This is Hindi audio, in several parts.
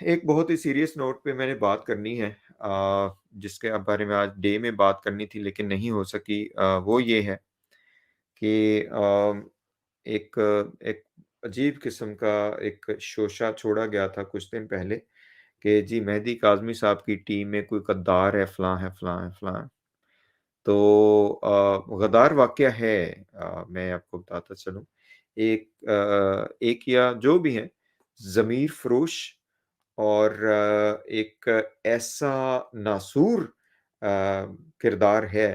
एक बहुत ही सीरियस नोट पे मैंने बात करनी है, जिसके बारे में आज डे में बात करनी थी लेकिन नहीं हो सकी। वो ये है कि एक एक अजीब किस्म का एक शोशा छोड़ा गया था कुछ दिन पहले कि जी मेहदी काज़मी साहब की टीम में कोई गद्दार है, फलाँ है, फलाँ है, फलाँ है। तो गद्दार वाक़या है, मैं आपको बताता चलूँ। एक या जो भी हैं, ज़मीर फ़रोश और एक ऐसा नासूर किरदार है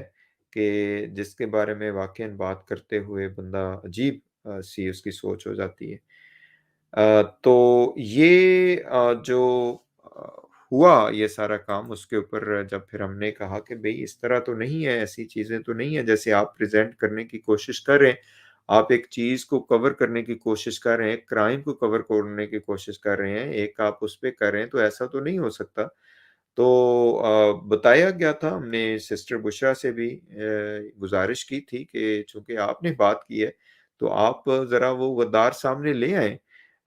कि जिसके बारे में वाक़ईन बात करते हुए बंदा अजीब सी उसकी सोच हो जाती है। तो ये जो हुआ ये सारा काम उसके ऊपर जब फिर हमने कहा कि भई इस तरह तो नहीं है, ऐसी चीज़ें तो नहीं है जैसे आप प्रेज़ेंट करने की कोशिश कर रहे हैं। आप एक चीज़ को कवर करने की कोशिश कर रहे हैं, क्राइम को कवर करने की कोशिश कर रहे हैं, एक आप उस पे कर रहे हैं, तो ऐसा तो नहीं हो सकता। तो बताया गया था, हमने सिस्टर बुशरा से भी गुज़ारिश की थी कि चूँकि आपने बात की है, तो आप ज़रा वो गद्दार सामने ले आएँ।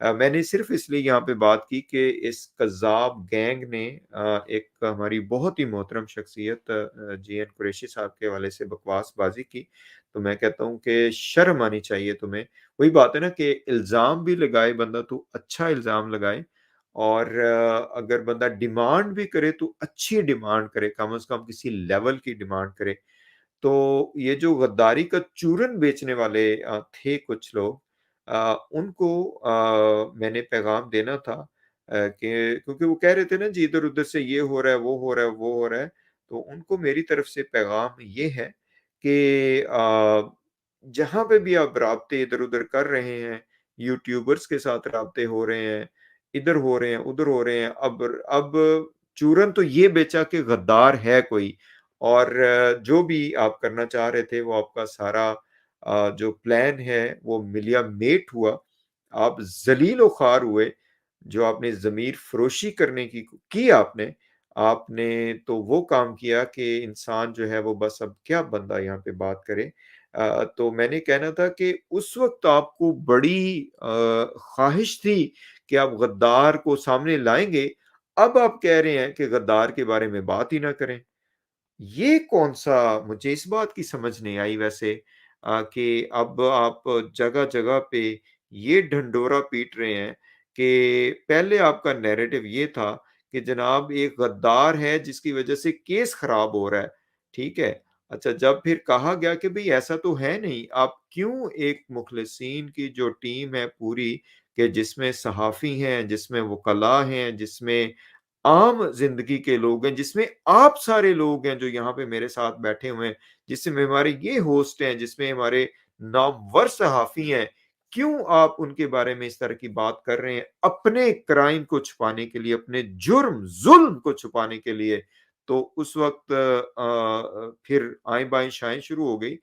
मैंने सिर्फ़ इसलिए यहाँ पे बात की कि इस कज़्ज़ाब गैंग ने एक हमारी बहुत ही मोहतरम शख्सियत जीएन कुरैशी साहब के हवाले से बकवासबाज़ी की। तो मैं कहता हूँ कि शर्म आनी चाहिए तुम्हें। वही बात है ना कि इल्ज़ाम भी लगाए बंदा तो अच्छा इल्ज़ाम लगाए और अगर बंदा डिमांड भी करे तो अच्छी डिमांड करे, कम से कम किसी लेवल की डिमांड करे। तो ये जो गद्दारी का चूरन बेचने वाले थे कुछ लोग, उनको मैंने पैगाम देना था कि क्योंकि वो कह रहे थे ना जी इधर-उधर से ये हो रहा है, वो हो रहा है, वो हो रहा है। तो उनको मेरी तरफ से पैगाम ये है कि जहाँ पे भी आप राब्ते इधर-उधर कर रहे हैं, यूट्यूबर्स के साथ राब्ते हो रहे हैं, इधर हो रहे हैं, उधर हो रहे हैं, अब चूरन तो ये बेचा कि गद्दार है कोई और जो भी आप करना चाह रहे थे वो आपका सारा जो प्लान है वो मिलिया मेट हुआ। आप ज़लील व ख़ार हुए, जो आपने ज़मीर फ़रोशी करने की आपने, आपने तो वो काम किया कि इंसान जो है वो बस अब क्या बंदा यहाँ पे बात करे। तो मैंने कहना था कि उस वक़्त आपको बड़ी ख़्वाहिश थी कि आप गद्दार को सामने लाएँगे, अब आप कह रहे हैं कि गद्दार के बारे में बात ही ना करें। ये कौन-सा मुझे इस बात की समझ नहीं आई वैसे कि अब आप जगह-जगह पे ये ढंढोरा पीट रहे हैं कि पहले आपका नैरेटिव ये था कि जनाब एक गद्दार है जिसकी वजह से केस खराब हो रहा है, ठीक है? अच्छा जब फिर कहा गया कि भई ऐसा तो है नहीं, आप क्यों एक मुखलिसीन की जो टीम है पूरी कि जिसमें सहाफ़ी हैं, जिसमें वुकला हैं, जिसमें आम ज़िंदगी के लोग हैं, जिसमें आप सारे लोग हैं जो यहाँ पे मेरे साथ बैठे हुए हैं, जिसमें हमारे ये होस्ट हैं, जिसमें हमारे नामवर सहाफ़ी हैं, क्यों आप उनके बारे में इस तरह की बात कर रहे हैं? अपने क्राइम को छुपाने के लिए, अपने जुर्म, ज़ुल्म को छुपाने के लिए। तो उस वक़्त फिर आएँ-बाएँ शाएँ शुरू हो गई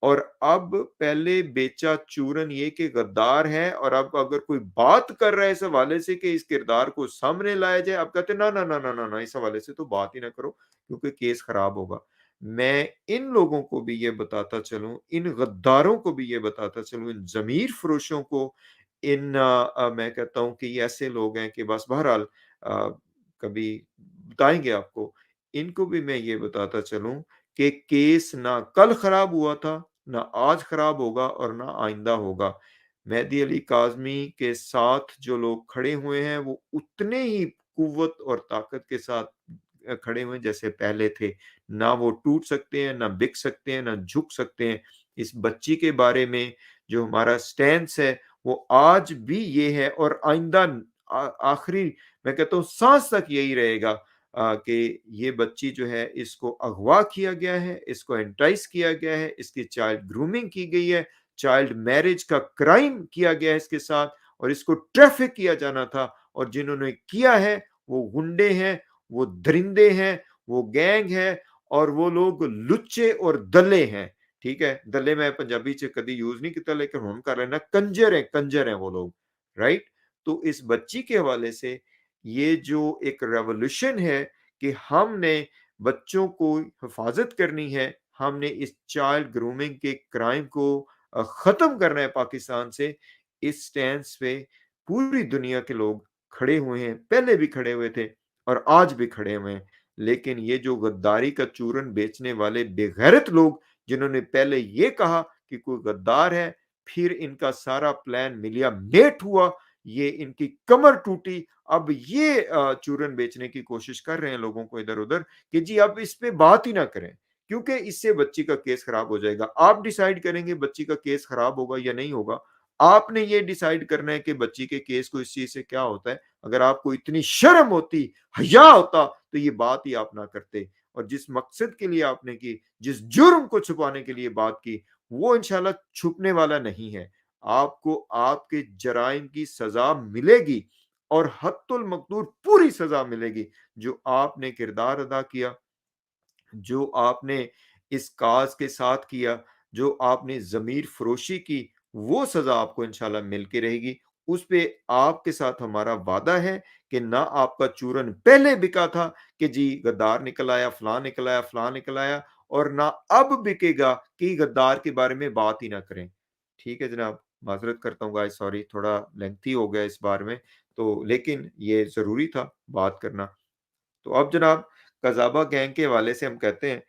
और अब पहले बेचा चूरन ये कि गद्दार है और अब अगर कोई बात कर रहा है इस हवाले से कि इस किरदार को सामने लाया जाए, आप कहते हैं ना, ना, ना, ना, ना, ना, इस हवाले से तो बात ही ना करो क्योंकि केस खराब होगा। मैं इन लोगों को भी ये बताता चलूँ, इन गद्दारों को भी ये बताता चलूँ, इन ज़मीर फ़रोशों को, मैं कहता हूँ कि ये ऐसे लोग हैं कि बस बहरहाल कभी बताएँगे आपको। इनको भी मैं ये बताता चलूँ कि केस ना कल खराब हुआ था, ना आज खराब होगा और ना आइंदा होगा। मेहदी अली काज़मी के साथ जो लोग खड़े हुए हैं, वो उतने ही कुव्वत और ताकत के साथ खड़े हुए हैं जैसे पहले थे। ना वो टूट सकते हैं, ना बिक सकते हैं, ना झुक सकते हैं। इस बच्ची के बारे में जो हमारा स्टैंस है, वो आज भी ये है और आइंदा आखिरी मैं कहता हूँ साँस तक यही रहेगा कि ये बच्ची जो है इसको अगवा किया गया है, इसको एंटाइस किया गया है, इसकी चाइल्ड ग्रूमिंग की गई है, चाइल्ड मैरिज का क्राइम किया गया है इसके साथ और इसको ट्रैफिक किया जाना था और जिन्होंने किया है वो गुंडे हैं, वो दरिंदे हैं, वो गैंग है और वो लोग लुच्चे और दल्ले हैं, ठीक है? दल्ले मैं पंजाबी च कदी यूज़ नहीं किया लेकिन हुण कर लेना कंजर हैं वो लोग, राइट? तो इस बच्ची के हवाले से ये जो एक रेवोल्यूशन है कि हमने बच्चों को हिफाजत करनी है, हमने इस चाइल्ड ग्रूमिंग के क्राइम को खत्म करना है पाकिस्तान से, इस स्टैंस पे पूरी दुनिया के लोग खड़े हुए हैं, पहले भी खड़े हुए थे और आज भी खड़े हुए हैं। लेकिन ये जो गद्दारी का चूरन बेचने वाले बेगैरत लोग, जिन्होंने पहले ये कहा कि कोई गद्दार है, फिर इनका सारा प्लान मिलिया मेट हुआ, ये इनकी कमर टूटी, अब ये चूरन बेचने की कोशिश कर रहे हैं लोगों को इधर-उधर कि जी अब इस पे बात ही ना करें, क्योंकि इससे बच्ची का केस खराब हो जाएगा। आप डिसाइड करेंगे बच्ची का केस खराब होगा या नहीं होगा। आपने ये डिसाइड करना है कि बच्ची के केस को इस चीज़ से क्या होता है। अगर आपको इतनी शर्म होती, हया होता, तो ये बात ही आप ना करते। और जिस मकसद के लिए आपने की, जिस जुर्म को छुपाने के लिए बात की, वो इंशाल्लाह छुपने वाला नहीं है। आपको आपके जराइम की सज़ा मिलेगी और हद्दुल मक़दूर पूरी सज़ा मिलेगी। जो आपने किरदार अदा किया, जो आपने इस काज़ के साथ किया, जो आपने ज़मीर फ़रोशी की, वो सज़ा आपको इंशाल्लाह मिल के रहेगी। उस पे आपके साथ हमारा वादा है कि ना आपका चूरन पहले बिका था कि जी गद्दार निकल आया, फलाँ निकल आया, फलाँ निकल आया, और ना अब बिकेगा कि गद्दार के बारे में बात ही ना करें। ठीक है जनाब, माज़रत करता हूँ गाइस, सॉरी थोड़ा लेंथी हो गया इस बारे में, तो लेकिन ये ज़रूरी था बात करना। तो अब जनाब कज़ाबा गैंग के हवाले से हम कहते हैं